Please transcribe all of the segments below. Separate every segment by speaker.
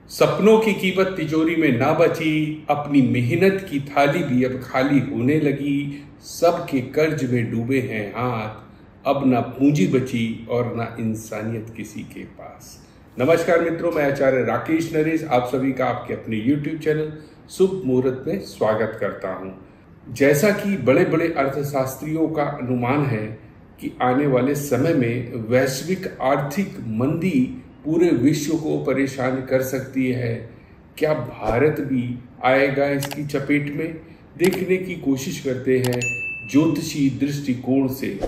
Speaker 1: सपनों की कीमत तिजोरी में ना बची, अपनी मेहनत की थाली भी अब खाली होने लगी। सबके कर्ज में डूबे हैं हाथ, अब ना पूंजी बची और ना इंसानियत किसी के पास। नमस्कार मित्रों, मैं आचार्य राकेश नरेश आप सभी का आपके अपने YouTube चैनल शुभ मुहूर्त में स्वागत करता हूं। जैसा कि बड़े बड़े अर्थशास्त्रियों का अनुमान है कि आने वाले समय में वैश्विक आर्थिक मंदी पूरे विश्व को परेशान कर सकती है। क्या भारत भी आएगा इसकी चपेट में? देखने की कोशिश करते हैं ज्योतिषी दृष्टिकोण से।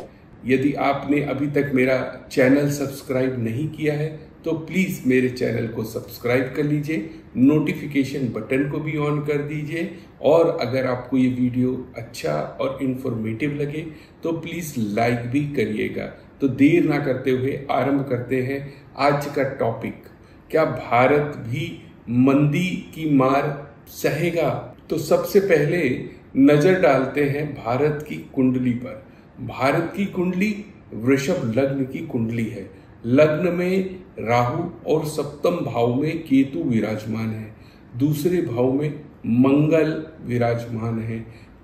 Speaker 1: यदि आपने अभी तक मेरा चैनल सब्सक्राइब नहीं किया है तो प्लीज़ मेरे चैनल को सब्सक्राइब कर लीजिए, नोटिफिकेशन बटन को भी ऑन कर दीजिए और अगर आपको ये वीडियो अच्छा और इन्फॉर्मेटिव लगे तो प्लीज़ लाइक भी करिएगा। तो देर ना करते हुए आरंभ करते हैं आज का टॉपिक। क्या भारत भी मंदी की मार सहेगा? तो सबसे पहले नजर डालते हैं भारत की कुंडली पर। भारत की कुंडली वृषभ लग्न की कुंडली है। लग्न में राहु और सप्तम भाव में केतु विराजमान है, दूसरे भाव में मंगल विराजमान है,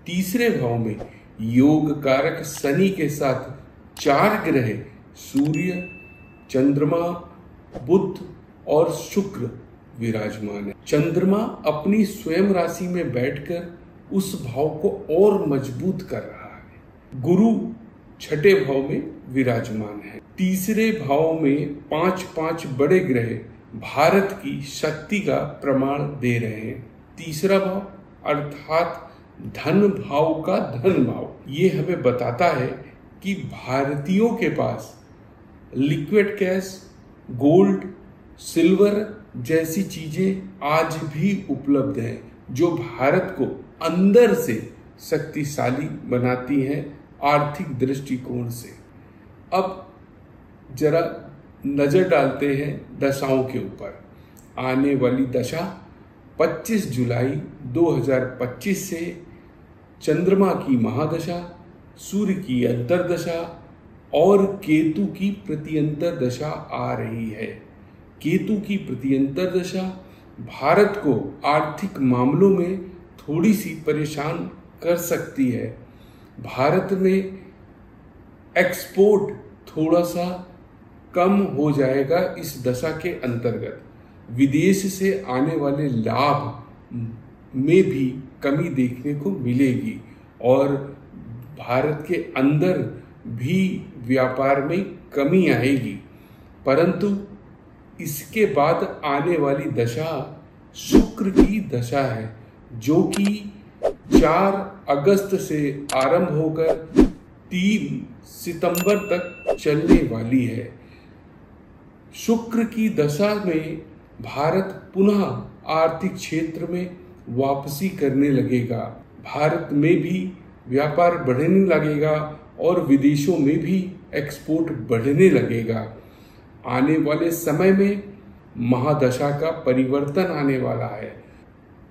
Speaker 1: तीसरे भाव में योग कारक शनि के साथ 4 ग्रह सूर्य, चंद्रमा, बुध और शुक्र विराजमान है। चंद्रमा अपनी स्वयं राशि में बैठकर उस भाव को और मजबूत कर रहा है। गुरु छठे भाव में विराजमान है। तीसरे भाव में 5 बड़े ग्रह भारत की शक्ति का प्रमाण दे रहे हैं। तीसरा भाव अर्थात धन भाव का धन भाव, ये हमें बताता है कि भारतीयों के पास लिक्विड कैश, गोल्ड, सिल्वर जैसी चीजें आज भी उपलब्ध हैं जो भारत को अंदर से शक्तिशाली बनाती हैं आर्थिक दृष्टिकोण से। अब जरा नजर डालते हैं दशाओं के ऊपर। आने वाली दशा 25 जुलाई 2025 से चंद्रमा की महादशा, सूर्य की अंतरदशा और केतु की प्रत्यंतर दशा आ रही है। केतु की प्रत्यंतर दशा भारत को आर्थिक मामलों में थोड़ी सी परेशान कर सकती है। भारत में एक्सपोर्ट थोड़ा सा कम हो जाएगा इस दशा के अंतर्गत। विदेश से आने वाले लाभ में भी कमी देखने को मिलेगी और भारत के अंदर भी व्यापार में कमी आएगी। परंतु इसके बाद आने वाली दशा शुक्र की दशा है जो कि 4 अगस्त से आरंभ होकर 3 सितंबर तक चलने वाली है। शुक्र की दशा में भारत पुनः आर्थिक क्षेत्र में वापसी करने लगेगा। भारत में भी व्यापार बढ़ने लगेगा और विदेशों में भी एक्सपोर्ट बढ़ने लगेगा। आने वाले समय में महादशा का परिवर्तन आने वाला है।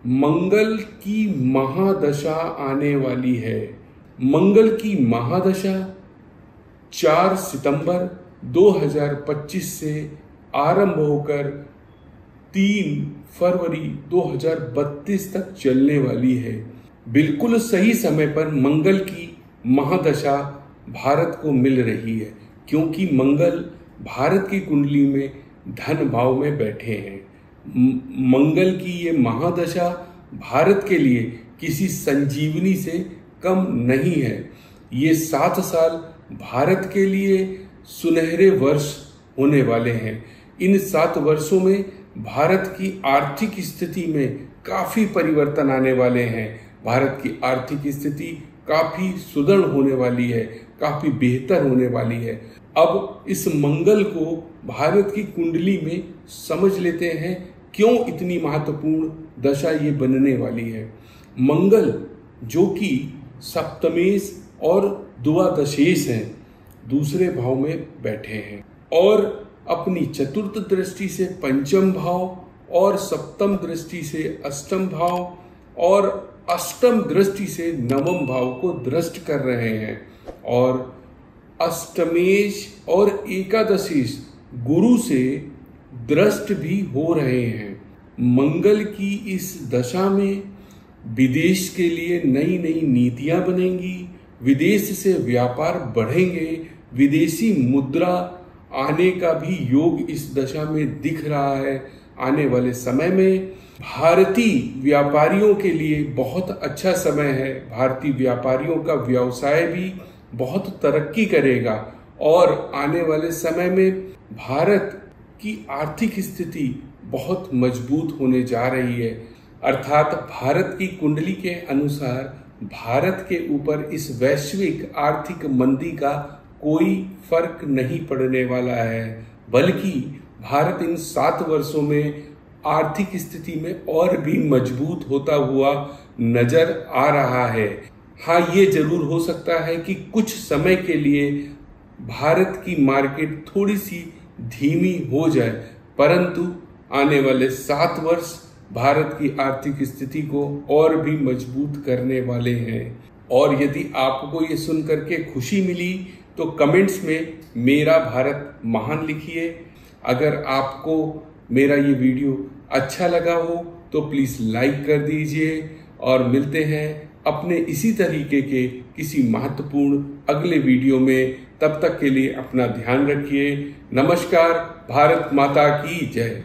Speaker 1: मंगल की महादशा आने वाली है। मंगल की महादशा 4 सितंबर 2025 से आरंभ होकर 3 फरवरी 2032 तक चलने वाली है। बिल्कुल सही समय पर मंगल की महादशा भारत को मिल रही है क्योंकि मंगल भारत की कुंडली में धन भाव में बैठे हैं। मंगल की ये महादशा भारत के लिए किसी संजीवनी से कम नहीं है। ये 7 साल भारत के लिए सुनहरे वर्ष होने वाले हैं। इन 7 वर्षों में भारत की आर्थिक स्थिति में काफी परिवर्तन आने वाले हैं। भारत की आर्थिक स्थिति काफी सुदृढ़ होने वाली है, काफी बेहतर होने वाली है। अब इस मंगल को भारत की कुंडली में समझ लेते हैं क्यों इतनी महत्वपूर्ण दशा ये बनने वाली है। मंगल जो कि सप्तमेश और द्वादशेश हैं, दूसरे भाव में बैठे हैं और अपनी चतुर्थ दृष्टि से पंचम भाव और सप्तम दृष्टि से अष्टम भाव और अष्टम दृष्टि से नवम भाव को दृष्ट कर रहे हैं और अष्टमेश और एकादशीश गुरु से दृष्ट भी हो रहे हैं। मंगल की इस दशा में विदेश के लिए नई नई नीतियां बनेंगी, विदेश से व्यापार बढ़ेंगे, विदेशी मुद्रा आने का भी योग इस दशा में दिख रहा है। आने वाले समय में भारतीय व्यापारियों के लिए बहुत अच्छा समय है। भारतीय व्यापारियों का व्यवसाय भी बहुत तरक्की करेगा और आने वाले समय में भारत की आर्थिक स्थिति बहुत मजबूत होने जा रही है। अर्थात भारत की कुंडली के अनुसार भारत के ऊपर इस वैश्विक आर्थिक मंदी का कोई फर्क नहीं पड़ने वाला है, बल्कि भारत इन 7 वर्षों में आर्थिक स्थिति में और भी मजबूत होता हुआ नजर आ रहा है। हाँ, ये जरूर हो सकता है कि कुछ समय के लिए भारत की मार्केट थोड़ी सी धीमी हो जाए, परंतु आने वाले 7 वर्ष भारत की आर्थिक स्थिति को और भी मजबूत करने वाले हैं। और यदि आपको ये सुन करके खुशी मिली तो कमेंट्स में मेरा भारत महान लिखिए। अगर आपको मेरा ये वीडियो अच्छा लगा हो तो प्लीज़ लाइक कर दीजिए और मिलते हैं अपने इसी तरीके के किसी महत्वपूर्ण अगले वीडियो में। तब तक के लिए अपना ध्यान रखिए। नमस्कार। भारत माता की जय।